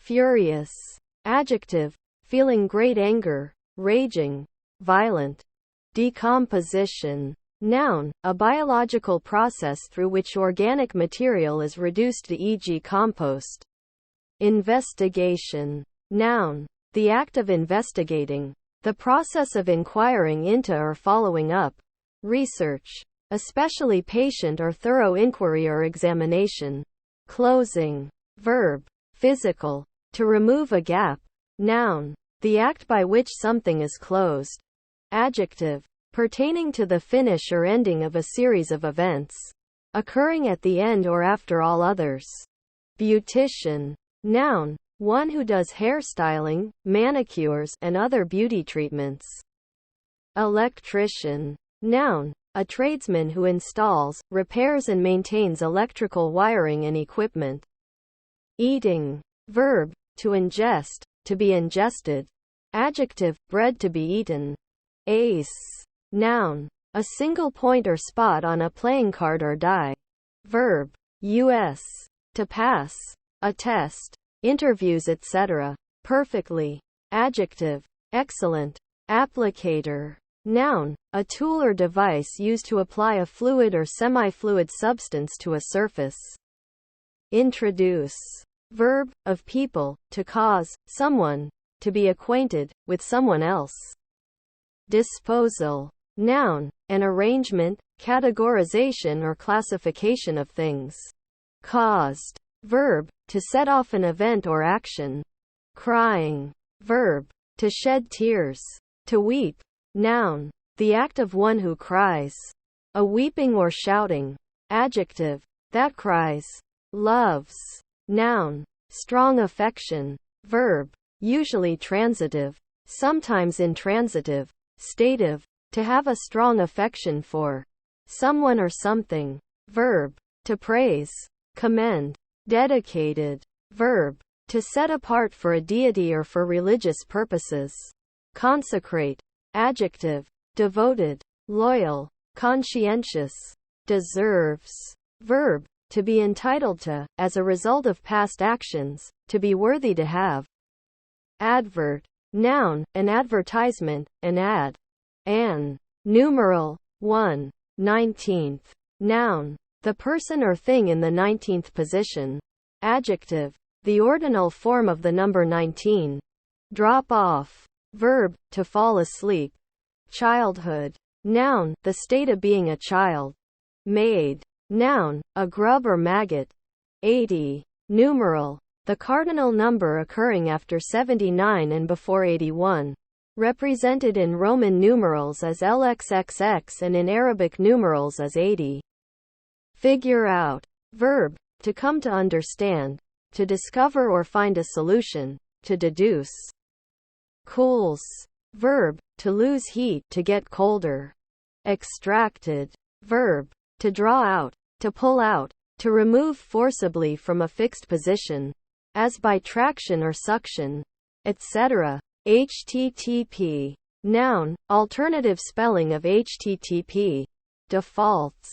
furious. Adjective, feeling great anger, raging, violent. Decomposition. Noun, a biological process through which organic material is reduced to e.g. compost. Investigation. Noun, the act of investigating, the process of inquiring into or following up. Research, especially patient or thorough inquiry or examination. Closing. Verb, physical, to remove a gap. Noun, the act by which something is closed. Adjective, pertaining to the finish or ending of a series of events, occurring at the end or after all others. Beautician. Noun, one who does hairstyling, manicures, and other beauty treatments. Electrician. Noun, a tradesman who installs, repairs and maintains electrical wiring and equipment. Eating. Verb, to ingest, to be ingested. Adjective, bread to be eaten. Ace. Noun, a single point or spot on a playing card or die. Verb, us, to pass, a test, interviews etc. Perfectly. Adjective, excellent. Applicator. Noun, a tool or device used to apply a fluid or semi-fluid substance to a surface. Introduce. Verb, of people, to cause, someone, to be acquainted, with someone else. Disposal. Noun, an arrangement, categorization or classification of things. Caused. Verb, to set off an event or action. Crying. Verb, to shed tears. To weep. Noun, the act of one who cries. A weeping or shouting. Adjective, that cries. Loves. Noun, strong affection. Verb, usually transitive, sometimes intransitive. Stative, to have a strong affection for someone or something. Verb, to praise, commend. Dedicated. Verb, to set apart for a deity or for religious purposes. Consecrate. Adjective, devoted, loyal, conscientious. Deserves. Verb, to be entitled to, as a result of past actions, to be worthy to have. Advert. Noun, an advertisement, an ad. An. Numeral. 1. 19th. Noun, the person or thing in the 19th position. Adjective, the ordinal form of the number 19. Drop off. Verb, to fall asleep. Childhood. Noun, the state of being a child. Maid. Noun, a grub or maggot. 80. Numeral, the cardinal number occurring after 79 and before 81. Represented in Roman numerals as LXXX and in Arabic numerals as 80. Figure out. Verb, to come to understand, to discover or find a solution, to deduce. Cools. Verb, to lose heat, to get colder. Extracted. Verb, to draw out, to pull out, to remove forcibly from a fixed position, as by traction or suction, etc. HTTP. Noun, alternative spelling of HTTP. Defaults.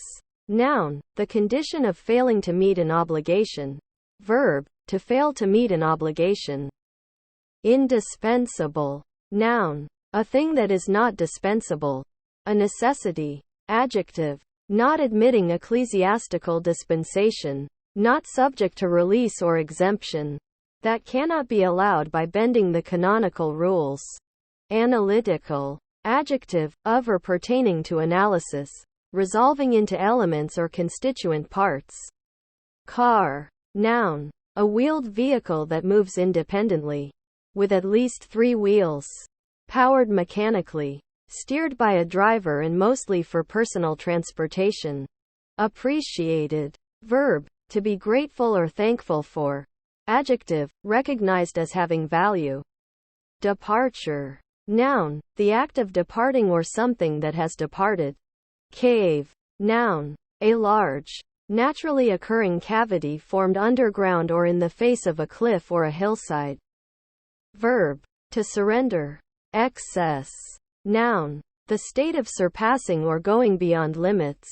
Noun, the condition of failing to meet an obligation. Verb, to fail to meet an obligation. Indispensable. Noun, a thing that is not dispensable. A necessity. Adjective, not admitting ecclesiastical dispensation. Not subject to release or exemption. That cannot be allowed by bending the canonical rules. Analytical. Adjective, of or pertaining to analysis, resolving into elements or constituent parts. Car. Noun, a wheeled vehicle that moves independently, with at least 3 wheels. Powered mechanically. Steered by a driver and mostly for personal transportation. Appreciated. Verb, to be grateful or thankful for. Adjective, recognized as having value. Departure. Noun, the act of departing or something that has departed. Cave. Noun, a large, naturally occurring cavity formed underground or in the face of a cliff or a hillside. Verb, to surrender. Excess. Noun, the state of surpassing or going beyond limits.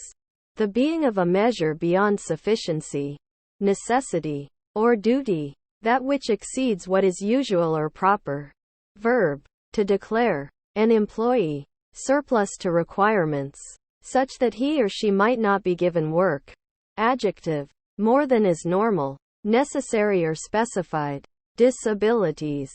The being of a measure beyond sufficiency. Necessity. Or duty. that which exceeds what is usual or proper. Verb, to declare. An employee, surplus to requirements, such that he or she might not be given work. Adjective, more than is normal, necessary or specified. Disabilities.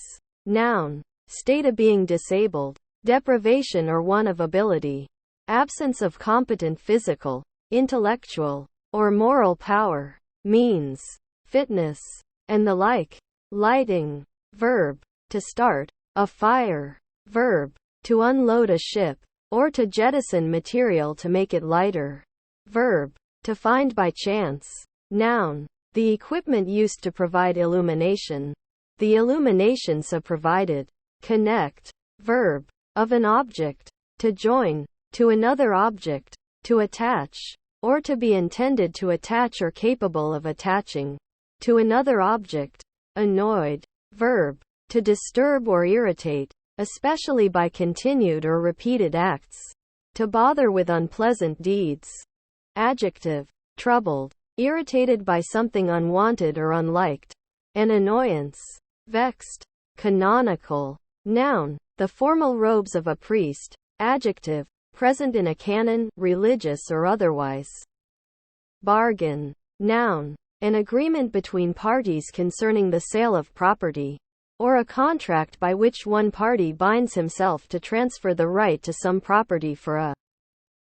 Noun, state of being disabled, deprivation or want of ability, absence of competent physical, intellectual, or moral power. Means, fitness, and the like. Lighting. Verb, to start a fire. Verb, to unload a ship, or to jettison material to make it lighter. Verb, to find by chance. Noun, the equipment used to provide illumination. The illumination so provided. Connect. Verb, of an object, to join, to another object, to attach, or to be intended to attach or capable of attaching, to another object. Annoyed. Verb, to disturb or irritate, especially by continued or repeated acts. To bother with unpleasant deeds. Adjective, troubled, irritated by something unwanted or unliked. An annoyance. Vexed. Canonical. Noun, the formal robes of a priest. Adjective, present in a canon, religious or otherwise. Bargain. Noun, an agreement between parties concerning the sale of property, or a contract by which one party binds himself to transfer the right to some property for a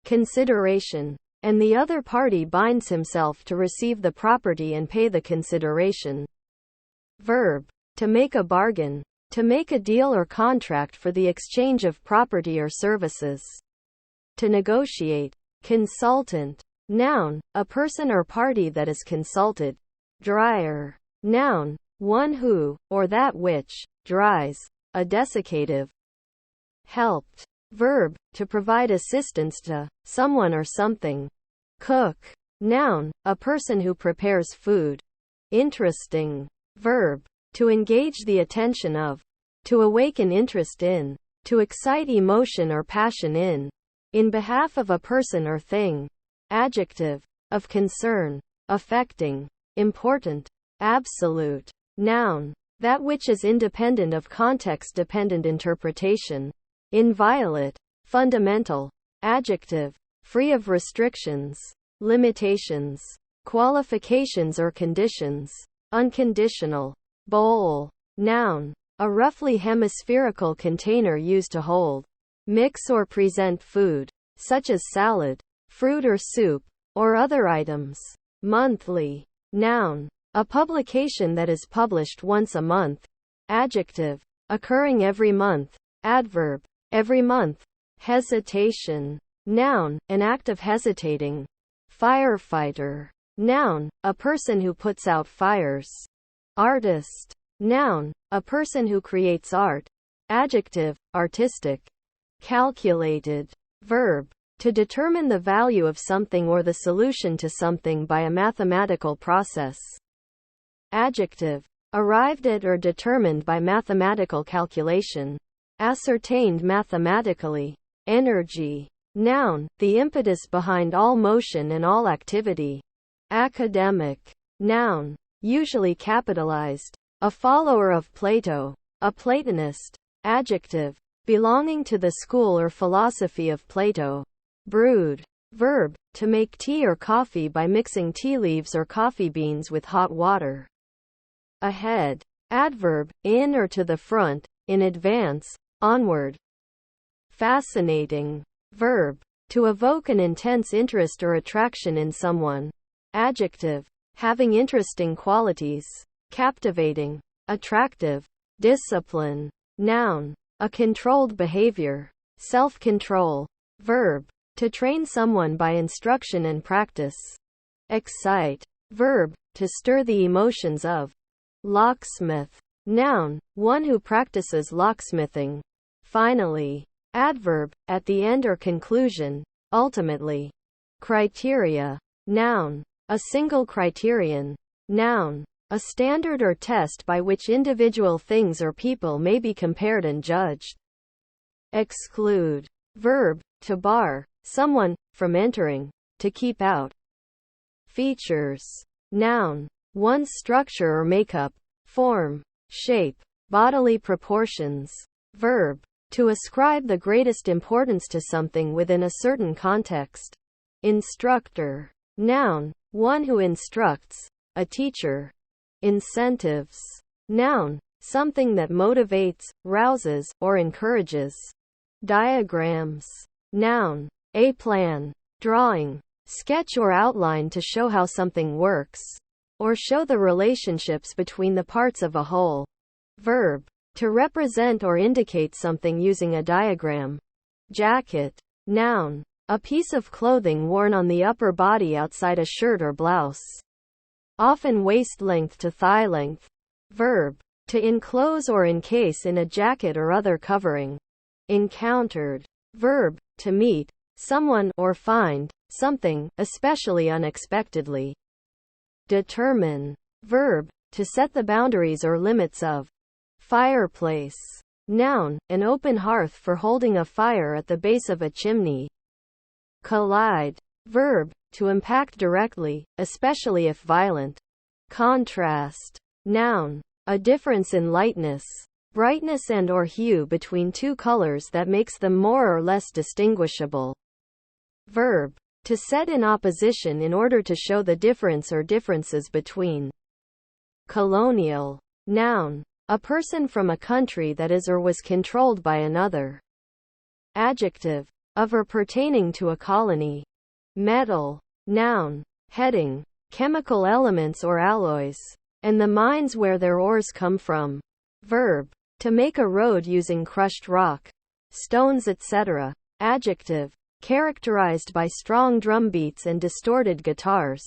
consideration, and the other party binds himself to receive the property and pay the consideration. Verb, to make a bargain, to make a deal or contract for the exchange of property or services. To negotiate. Consultant. Noun, a person or party that is consulted. Dryer. Noun, one who, or that which, dries. A desiccative. Helped. Verb, to provide assistance to someone or something. Cook. Noun, a person who prepares food. Interesting. Verb, to engage the attention of, to awaken interest in, to excite emotion or passion in behalf of a person or thing. Adjective, of concern, affecting, important. Absolute. Noun, that which is independent of context-dependent interpretation. Inviolate. Fundamental. Adjective, free of restrictions, limitations, qualifications or conditions. Unconditional. Bowl. Noun, a roughly hemispherical container used to hold, mix or present food, such as salad, fruit or soup, or other items. Monthly. Noun, a publication that is published once a month. Adjective, occurring every month. Adverb, every month. Hesitation. Noun, an act of hesitating. Firefighter. Noun, a person who puts out fires. Artist. Noun, a person who creates art. Adjective, artistic. Calculated. Verb, to determine the value of something or the solution to something by a mathematical process. Adjective, arrived at or determined by mathematical calculation. Ascertained mathematically. Energy. Noun, the impetus behind all motion and all activity. Academic. Noun, usually capitalized. A follower of Plato. A Platonist. Adjective, belonging to the school or philosophy of Plato. Brewed. Verb, to make tea or coffee by mixing tea leaves or coffee beans with hot water. Ahead. Adverb, in or to the front, in advance, onward. Fascinating. Verb, to evoke an intense interest or attraction in someone. Adjective, having interesting qualities. Captivating. Attractive. Discipline. Noun, a controlled behavior. Self-control. Verb, to train someone by instruction and practice. Excite. Verb, to stir the emotions of. Locksmith. Noun, one who practices locksmithing. Finally. Adverb, at the end or conclusion, ultimately. Criteria. Noun, a single criterion. Noun, a standard or test by which individual things or people may be compared and judged. Exclude. Verb, to bar someone from entering, to keep out. Features. Noun, one's structure or makeup, form, shape, bodily proportions. Verb, to ascribe the greatest importance to something within a certain context. Instructor, noun, one who instructs, a teacher. Incentives, noun, something that motivates, rouses, or encourages. Diagrams, noun, a plan, drawing, sketch or outline to show how something works, or show the relationships between the parts of a whole. Verb, to represent or indicate something using a diagram. Jacket, noun, a piece of clothing worn on the upper body outside a shirt or blouse. Often waist length to thigh length. Verb, to enclose or encase in a jacket or other covering. Encountered. Verb, to meet someone or find something, especially unexpectedly. Determine. Verb, to set the boundaries or limits of. Fireplace. Noun, an open hearth for holding a fire at the base of a chimney. Collide. Verb, to impact directly, especially if violent. Contrast. Noun, a difference in lightness, brightness and or hue between two colors that makes them more or less distinguishable. Verb, to set in opposition in order to show the difference or differences between. Colonial. Noun, a person from a country that is or was controlled by another. Adjective, of or pertaining to a colony. Metal. Noun, heading, chemical elements or alloys, and the mines where their ores come from. Verb, to make a road using crushed rock, stones etc. Adjective, characterized by strong drum beats and distorted guitars.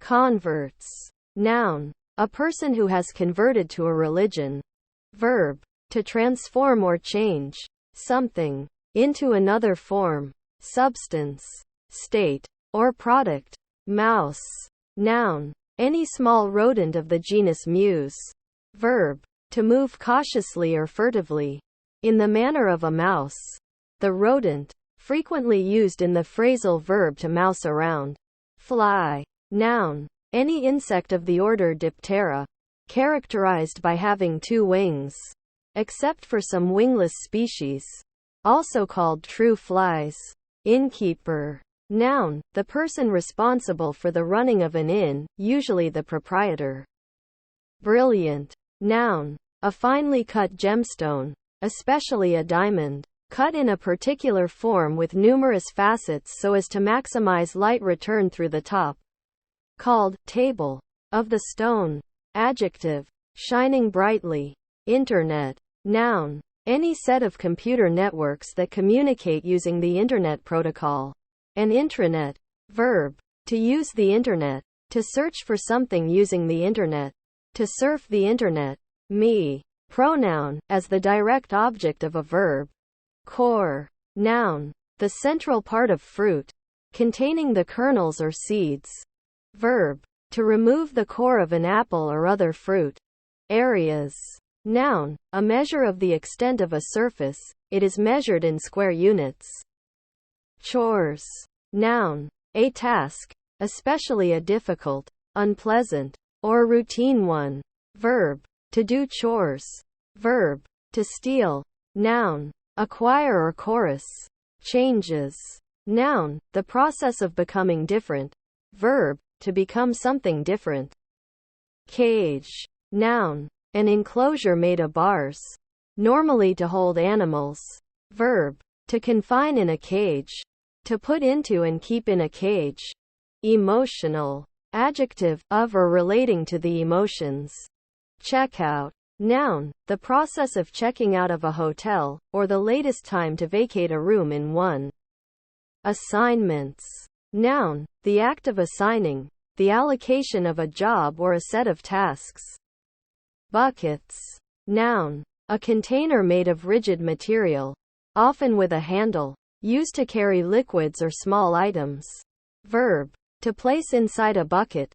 Converts. Noun, a person who has converted to a religion. Verb, to transform or change something into another form, substance, state, or product. Mouse. Noun, any small rodent of the genus Mus. Verb, to move cautiously or furtively, in the manner of a mouse. The rodent, frequently used in the phrasal verb to mouse around. Fly. Noun, any insect of the order Diptera, characterized by having two wings, except for some wingless species, also called true flies. Innkeeper. Noun, the person responsible for the running of an inn, usually the proprietor. Brilliant. Noun, a finely cut gemstone, especially a diamond, cut in a particular form with numerous facets so as to maximize light return through the top. Called table of the stone. Adjective, shining brightly. Internet. Noun, any set of computer networks that communicate using the Internet protocol. An intranet. Verb, to use the Internet, to search for something using the Internet, to surf the Internet. Me. Pronoun, as the direct object of a verb. Core. Noun, the central part of fruit, containing the kernels or seeds. Verb, to remove the core of an apple or other fruit. Areas. Noun, a measure of the extent of a surface, it is measured in square units. Chores. Noun, a task, especially a difficult, unpleasant, or routine one. Verb, to do chores. Verb, to steal. Noun, a choir or chorus. Changes. Noun, the process of becoming different. Verb, to become something different. Cage. Noun, an enclosure made of bars, normally to hold animals. Verb, to confine in a cage, to put into and keep in a cage. Emotional. Adjective, of or relating to the emotions. Checkout. Noun, the process of checking out of a hotel, or the latest time to vacate a room in one. Assignments. Noun, the act of assigning, the allocation of a job or a set of tasks. Buckets. Noun, a container made of rigid material, often with a handle, used to carry liquids or small items. Verb, to place inside a bucket.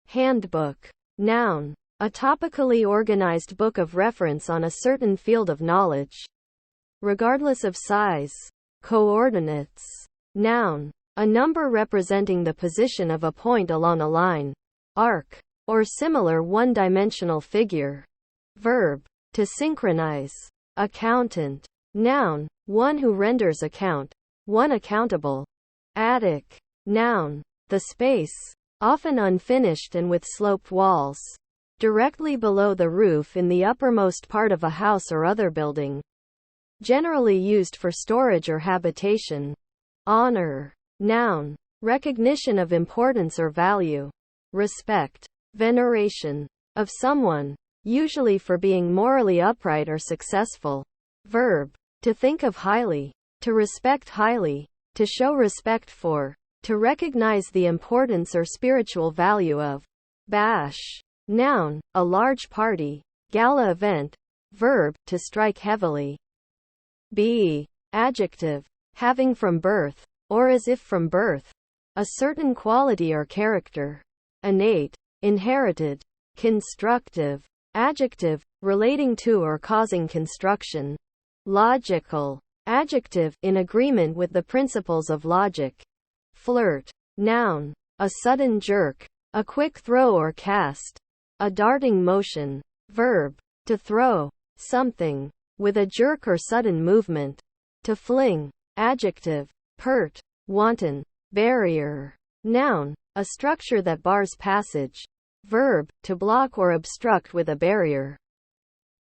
Handbook. Noun, a topically organized book of reference on a certain field of knowledge, regardless of size. Coordinates. Noun, a number representing the position of a point along a line, arc, or similar one-dimensional figure. verb, to synchronize. Accountant, noun, one who renders account, one accountable. Attic, noun, the space, often unfinished and with sloped walls, directly below the roof in the uppermost part of a house or other building, generally used for storage or habitation. Honor, noun, recognition of importance or value. Respect, veneration, of someone, usually for being morally upright or successful. Verb, to think of highly, to respect highly, to show respect for, to recognize the importance or spiritual value of. Bash, noun, a large party, gala event. Verb, to strike heavily. Be, adjective, having from birth, or as if from birth, a certain quality or character. Innate, inherited. Constructive, adjective, relating to or causing construction. Logical, adjective, in agreement with the principles of logic. Flirt, noun, a sudden jerk, a quick throw or cast, a darting motion. Verb, to throw something with a jerk or sudden movement. To fling, adjective, pert, wanton. Barrier, noun, a structure that bars passage. Verb, to block or obstruct with a barrier.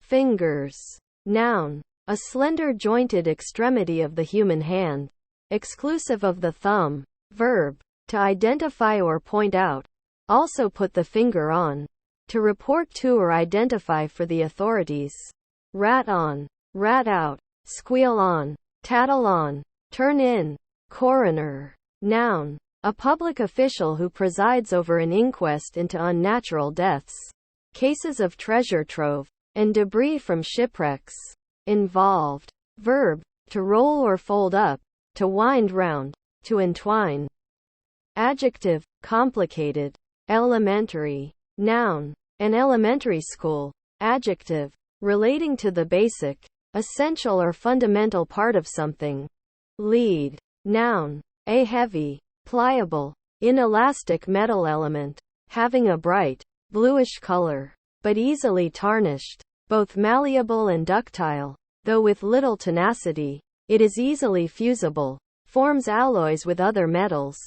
Fingers, noun, a slender jointed extremity of the human hand, exclusive of the thumb. Verb, to identify or point out. Also put the finger on. To report to or identify for the authorities. Rat on, rat out, squeal on, tattle on, turn in. Coroner, noun, a public official who presides over an inquest into unnatural deaths, cases of treasure trove, and debris from shipwrecks. Involved, verb, to roll or fold up, to wind round, to entwine. Adjective, complicated. Elementary, noun, an elementary school. Adjective, relating to the basic, essential or fundamental part of something. Lead, noun, a heavy, pliable, inelastic metal element, having a bright, bluish color, but easily tarnished. Both malleable and ductile, though with little tenacity, it is easily fusible, forms alloys with other metals,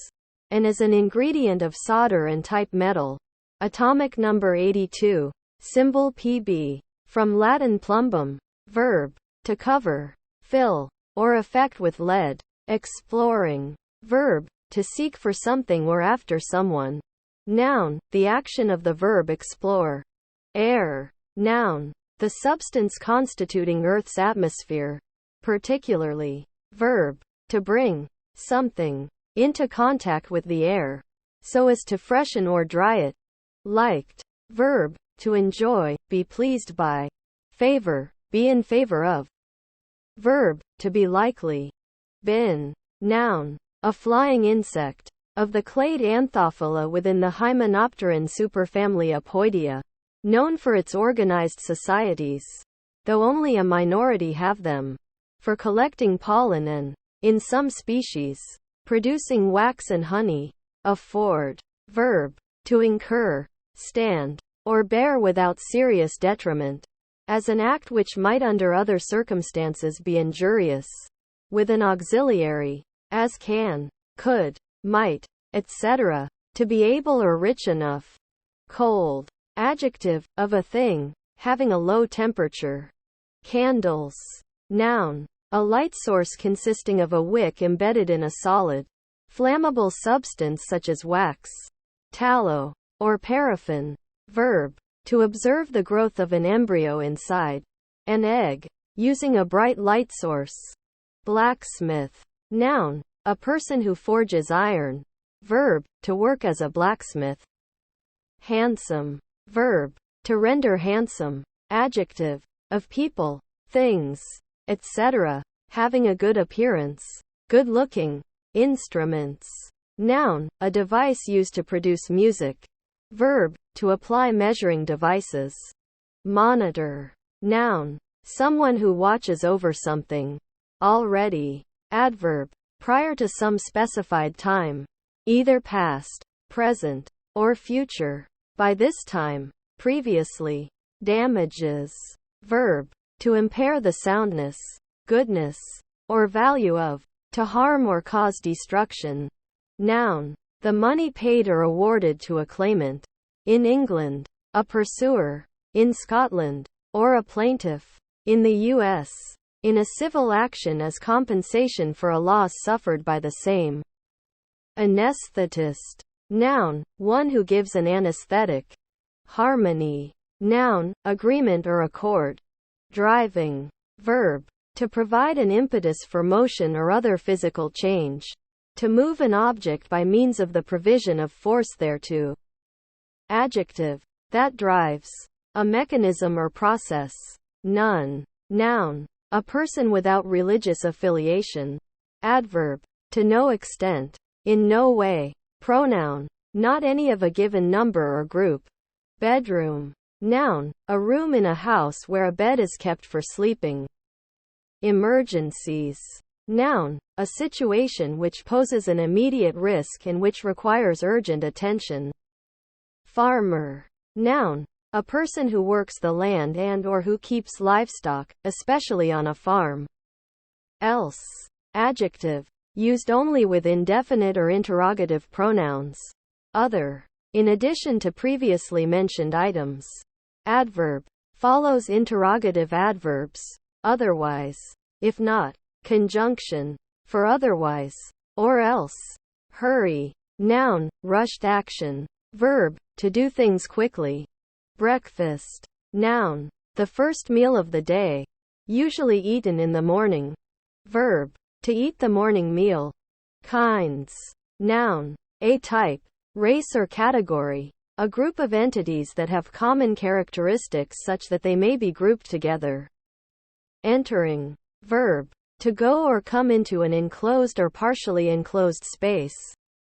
and is an ingredient of solder and type metal. Atomic number 82, symbol Pb, from Latin plumbum. Verb, to cover, fill, or affect with lead. Exploring, verb, to seek for something or after someone. Noun, the action of the verb explore. Air, noun, the substance constituting Earth's atmosphere. Particularly, verb, to bring something into contact with the air, so as to freshen or dry it. Liked, verb, to enjoy, be pleased by. Favor, be in favor of. Verb, to be likely. Bin, noun, a flying insect, of the clade Anthophila within the Hymenopteran superfamily Apoidea, known for its organized societies, though only a minority have them, for collecting pollen and, in some species, producing wax and honey. Afford, verb, to incur, stand, or bear without serious detriment, as an act which might under other circumstances be injurious, with an auxiliary, as can, could, might, etc., to be able or rich enough. Cold, adjective, of a thing, having a low temperature. Candles, noun, a light source consisting of a wick embedded in a solid, flammable substance such as wax, tallow, or paraffin. Verb, to observe the growth of an embryo inside an egg, using a bright light source. Blacksmith, noun, a person who forges iron. Verb, to work as a blacksmith. Handsome, verb, to render handsome. Adjective, of people, things, etc., having a good appearance, good looking. Instruments, noun, a device used to produce music. Verb, to apply measuring devices. Monitor, noun, someone who watches over something. Already, adverb, prior to some specified time, either past, present, or future. By this time, previously. Damages. Verb. To impair the soundness, goodness, or value of. To harm or cause destruction. Noun. The money paid or awarded to a claimant. In England. A pursuer. In Scotland. Or a plaintiff. In the U.S. In a civil action as compensation for a loss suffered by the same. Anesthetist. Noun. One who gives an anesthetic. Harmony. Noun. Agreement or accord. Driving. Verb. To provide an impetus for motion or other physical change. To move an object by means of the provision of force thereto. Adjective. That drives. A mechanism or process. None. Noun. A person without religious affiliation. Adverb. To no extent. In no way. Pronoun. Not any of a given number or group. Bedroom. Noun. A room in a house where a bed is kept for sleeping. Emergencies. Noun. A situation which poses an immediate risk and which requires urgent attention. Farmer. Noun. A person who works the land and or who keeps livestock, especially on a farm. Else. Adjective. Used only with indefinite or interrogative pronouns. Other. In addition to previously mentioned items. Adverb. Follows interrogative adverbs. Otherwise. If not. Conjunction. For otherwise. Or else. Hurry. Noun. Rushed action. Verb. To do things quickly. Breakfast. Noun. The first meal of the day. Usually eaten in the morning. Verb. To eat the morning meal. Kinds. Noun. A type. Race or category. A group of entities that have common characteristics such that they may be grouped together. Entering. Verb. To go or come into an enclosed or partially enclosed space.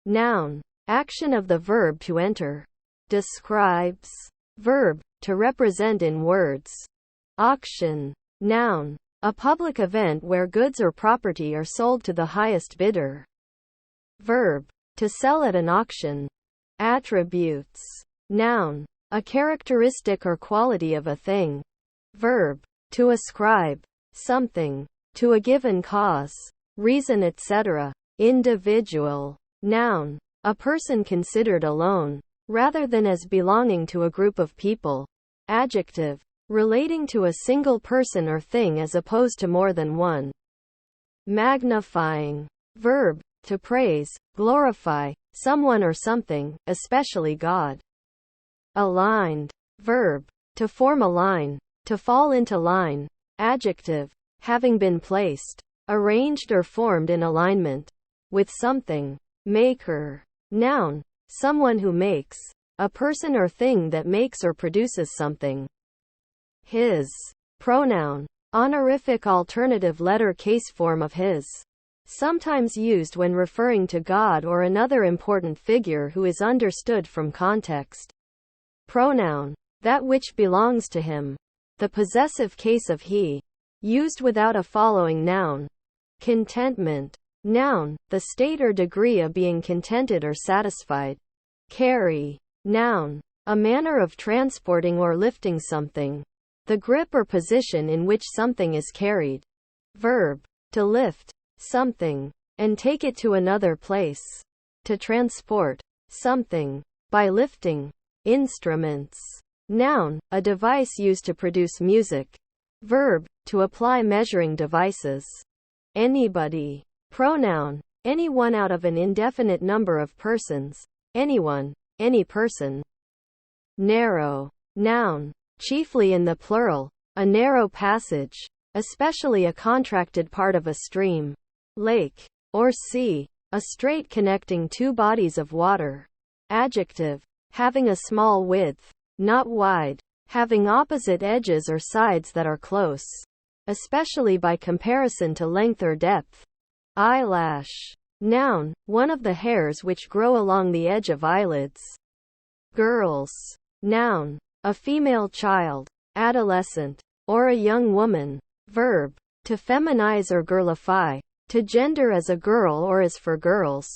Noun. Action of the verb to enter. Describes. Verb. To represent in words. Auction. Noun. A public event where goods or property are sold to the highest bidder. Verb. To sell at an auction. Attributes. Noun. A characteristic or quality of a thing. Verb. To ascribe. Something. To a given cause. Reason etc. Individual. Noun. A person considered alone, rather than as belonging to a group of people. Adjective. Relating to a single person or thing as opposed to more than one. Magnifying. Verb. To praise, glorify, someone or something, especially God. Aligned. Verb. To form a line. To fall into line. Adjective. Having been placed, arranged or formed in alignment. With something. Maker. Noun. Someone who makes. A person or thing that makes or produces something. His. Pronoun. Honorific alternative letter case form of his. Sometimes used when referring to God or another important figure who is understood from context. Pronoun. That which belongs to him. The possessive case of he. Used without a following noun. Contentment. Noun. The state or degree of being contented or satisfied. Carry. Noun. A manner of transporting or lifting something. The grip or position in which something is carried. Verb. To lift something and take it to another place. To transport something by lifting. Instruments. Noun. A device used to produce music. Verb. To apply measuring devices. Anybody. Pronoun. Any one out of an indefinite number of persons. Anyone. Any person. Narrow. Noun. Chiefly in the plural. A narrow passage. Especially a contracted part of a stream. Lake. Or sea. A strait connecting two bodies of water. Adjective. Having a small width. Not wide. Having opposite edges or sides that are close. Especially by comparison to length or depth. Eyelash. Noun. One of the hairs which grow along the edge of eyelids. Girls. Noun. A female child. Adolescent. Or a young woman. Verb. To feminize or girlify. To gender as a girl or as for girls.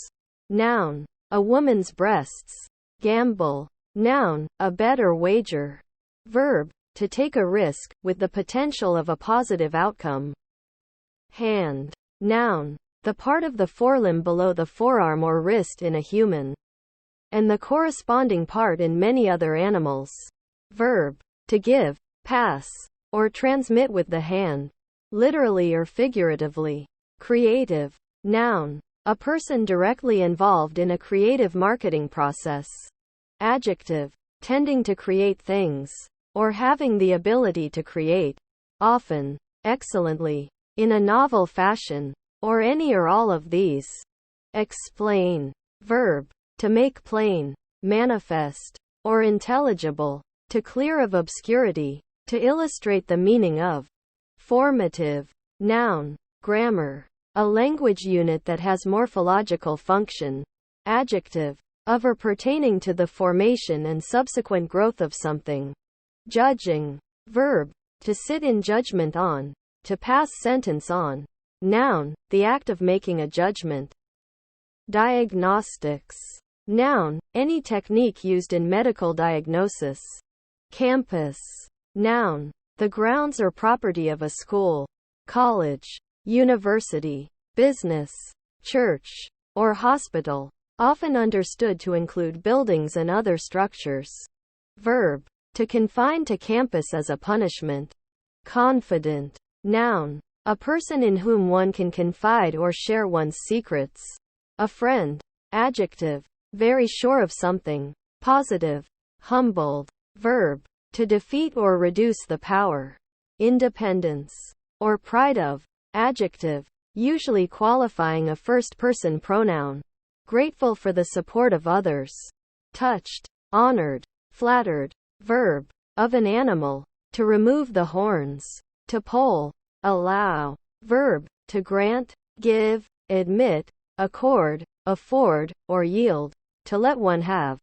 Noun. A woman's breasts. Gamble. Noun. A bet or wager. Verb. to take a risk, with the potential of a positive outcome. Hand. Noun. The part of the forelimb below the forearm or wrist in a human, and the corresponding part in many other animals. Verb. To give, pass, or transmit with the hand, literally or figuratively. Creative. Noun. A person directly involved in a creative marketing process. Adjective. Tending to create things, or having the ability to create, often, excellently, in a novel fashion, or any or all of these. Explain. Verb. To make plain, manifest, or intelligible, to clear of obscurity, to illustrate the meaning of. Formative. Noun. Grammar. A language unit that has morphological function. Adjective. Of or pertaining to the formation and subsequent growth of something. Judging. Verb. To sit in judgment on, to pass sentence on. Noun. The act of making a judgment. Diagnostics. Noun. Any technique used in medical diagnosis. Campus. Noun. The grounds or property of a school, college, university, business, church, or hospital, often understood to include buildings and other structures. Verb. To confine to campus as a punishment. Confident. Noun. A person in whom one can confide or share one's secrets. A friend. Adjective. Very sure of something. Positive. Humbled. Verb. To defeat or reduce the power, independence, or pride of. Adjective. Usually qualifying a first-person pronoun. Grateful for the support of others. Touched, honored, flattered. Verb. Of an animal. To remove the horns. To poll. Allow. Verb. To grant, give, admit, accord, afford, or yield. To let one have.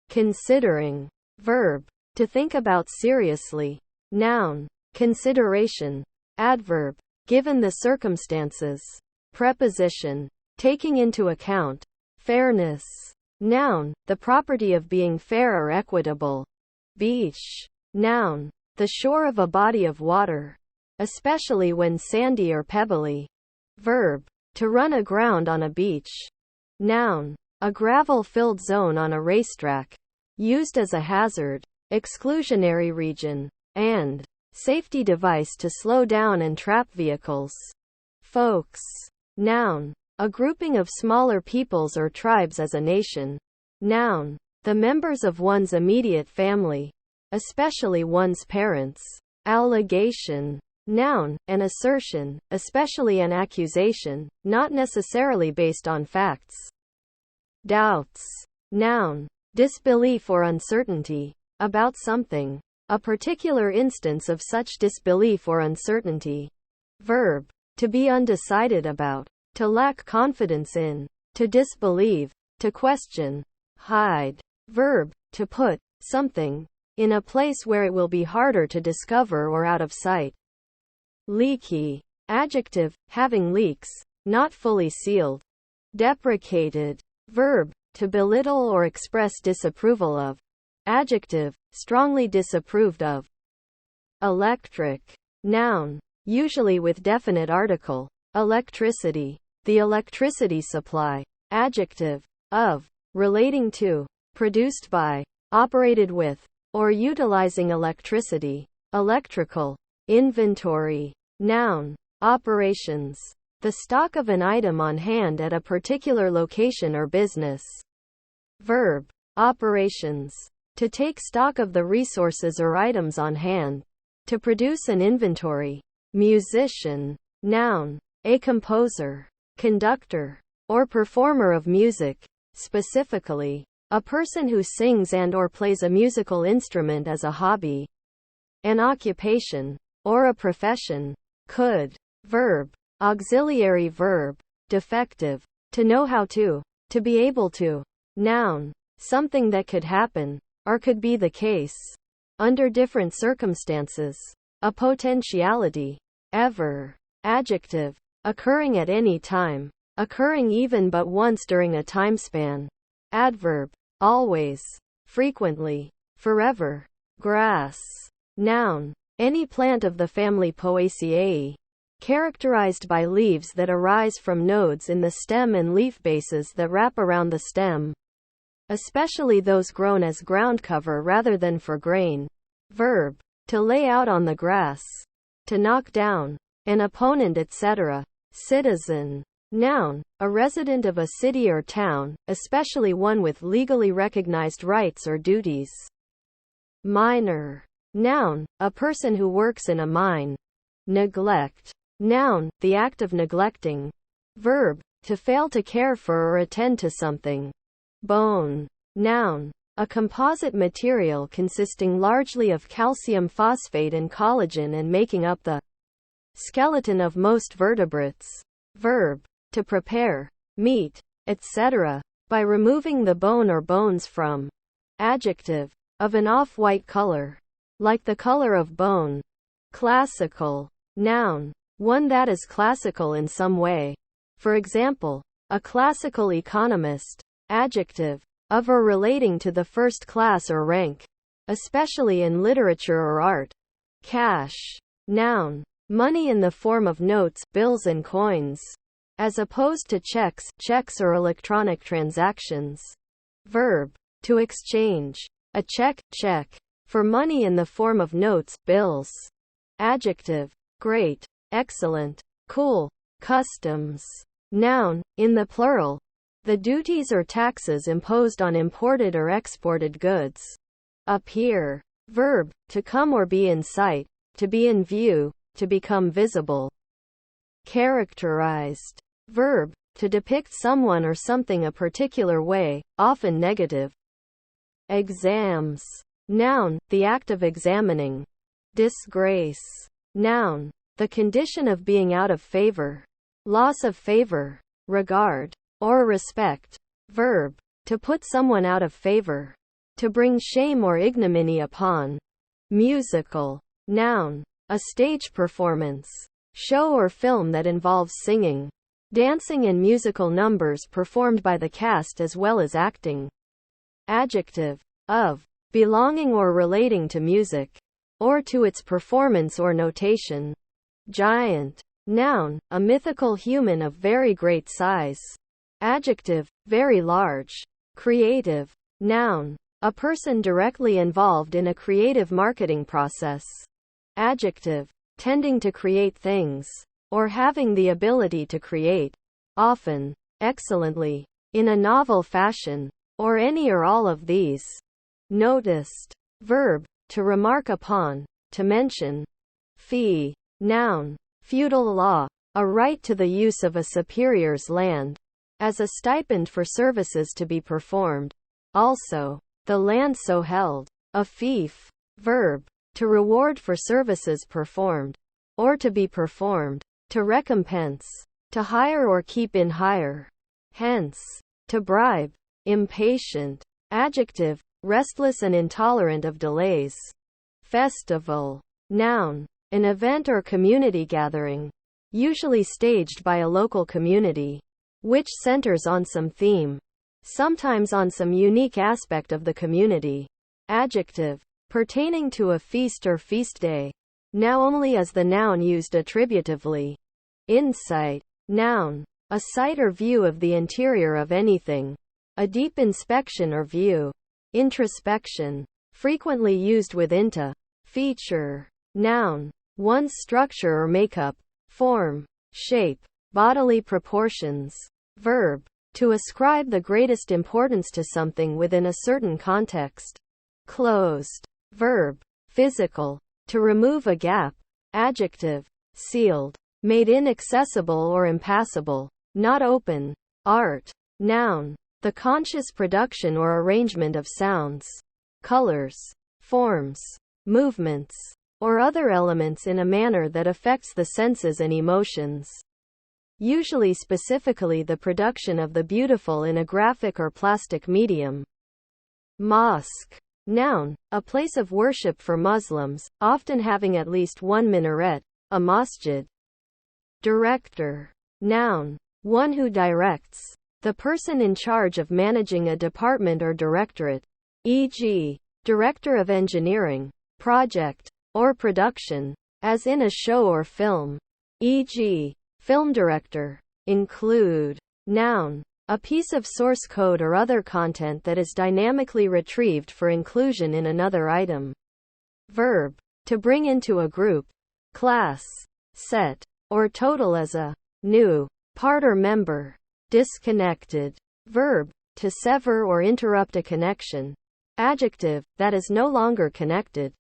Considering. Verb. To think about seriously. Noun. Consideration. Adverb. Given the circumstances. Preposition. Taking into account. Fairness. Noun. The property of being fair or equitable. Beach. Noun. The shore of a body of water, especially when sandy or pebbly. Verb. To run aground on a beach. Noun. A gravel-filled zone on a racetrack. Used as a hazard, exclusionary region, and safety device to slow down and trap vehicles. Folks. Noun. A grouping of smaller peoples or tribes as a nation. Noun. The members of one's immediate family, especially one's parents. Allegation. Noun. An assertion, especially an accusation, not necessarily based on facts. Doubts. Noun. Disbelief or uncertainty about something. A particular instance of such disbelief or uncertainty. Verb. To be undecided about. To lack confidence in. To disbelieve. To question. Hide. Verb. To put something in a place where it will be harder to discover or out of sight. Leaky. Adjective. Having leaks. Not fully sealed. Deprecated. Verb. To belittle or express disapproval of. Adjective. Strongly disapproved of. Electric. Noun. Usually with definite article. Electricity. The electricity supply. Adjective. Of. Relating to. Produced by. Operated with. Or utilizing electricity. Electrical. Inventory. Noun. Operations. The stock of an item on hand at a particular location or business. Verb. Operations. To take stock of the resources or items on hand. To produce an inventory. Musician. Noun. A composer, conductor, or performer of music. Specifically, a person who sings and or plays a musical instrument as a hobby. An occupation, or a profession. Could. Verb. Auxiliary verb. Defective. To know how to be able to. Noun. Something that could happen, or could be the case, under different circumstances. A potentiality. Ever. Adjective. Occurring at any time. Occurring even but once during a time span. Adverb. Always. Frequently. Forever. Grass. Noun. Any plant of the family Poaceae, characterized by leaves that arise from nodes in the stem and leaf bases that wrap around the stem, especially those grown as ground cover rather than for grain. Verb. To lay out on the grass, to knock down an opponent, etc. Citizen. Noun. A resident of a city or town, especially one with legally recognized rights or duties. Miner. Noun. A person who works in a mine. Neglect. Noun. The act of neglecting. Verb. To fail to care for or attend to something. Bone. Noun. A composite material consisting largely of calcium phosphate and collagen and making up the skeleton of most vertebrates. Verb. To prepare meat, etc., by removing the bone or bones from. Adjective. Of an off-white color, like the color of bone. Classical. Noun. One that is classical in some way. For example, a classical economist. Adjective. Of or relating to the first class or rank, especially in literature or art. Cash. Noun. Money in the form of notes, bills and coins, as opposed to checks or electronic transactions. Verb. To exchange a check, for money in the form of notes, bills. Adjective. Great, excellent, cool. Customs. Noun. In the plural. The duties or taxes imposed on imported or exported goods. Appear. Verb. To come or be in sight, to be in view, to become visible. Characterized. Verb. To depict someone or something a particular way, often negative. Exams. Noun. The act of examining. Disgrace. Noun. The condition of being out of favor. Loss of favor, regard, or respect. Verb. To put someone out of favor. To bring shame or ignominy upon. Musical. Noun. A stage performance, show or film that involves singing, dancing and musical numbers performed by the cast as well as acting. Adjective. Of. Belonging or relating to music, or to its performance or notation. Giant. Noun. A mythical human of very great size. Adjective. Very large. Creative. Noun. A person directly involved in a creative marketing process. Adjective. Tending to create things, or having the ability to create, often, excellently, in a novel fashion, or any or all of these. Noticed. Verb. To remark upon, to mention. Fee. Noun. Feudal law. A right to the use of a superior's land, as a stipend for services to be performed. Also, the land so held. A fief. Verb. To reward for services performed, or to be performed. To recompense. To hire or keep in hire. Hence. To bribe. Impatient. Adjective. Restless and intolerant of delays. Festival. Noun. An event or community gathering, usually staged by a local community, which centers on some theme, sometimes on some unique aspect of the community. Adjective. Pertaining to a feast or feast day, now only as the noun used attributively. Insight. Noun. A sight or view of the interior of anything, a deep inspection or view. Introspection. Frequently used with into. Feature. Noun. One's structure or makeup, form, shape, bodily proportions. Verb. To ascribe the greatest importance to something within a certain context. Closed. Verb. Physical. To remove a gap. Adjective. Sealed. Made inaccessible or impassable. Not open. Art. Noun. The conscious production or arrangement of sounds, colors, forms, movements, or other elements in a manner that affects the senses and emotions. Usually specifically the production of the beautiful in a graphic or plastic medium. Mosque. Noun. A place of worship for Muslims, often having at least one minaret, a masjid. Director. Noun. One who directs. The person in charge of managing a department or directorate, e.g., Director of Engineering, Project, or production, as in a show or film, e.g., film director. Include. Noun. A piece of source code or other content that is dynamically retrieved for inclusion in another item. Verb. To bring into a group, class, set, or total as a new part or member. Disconnected. Verb. To sever or interrupt a connection. Adjective, that is no longer connected.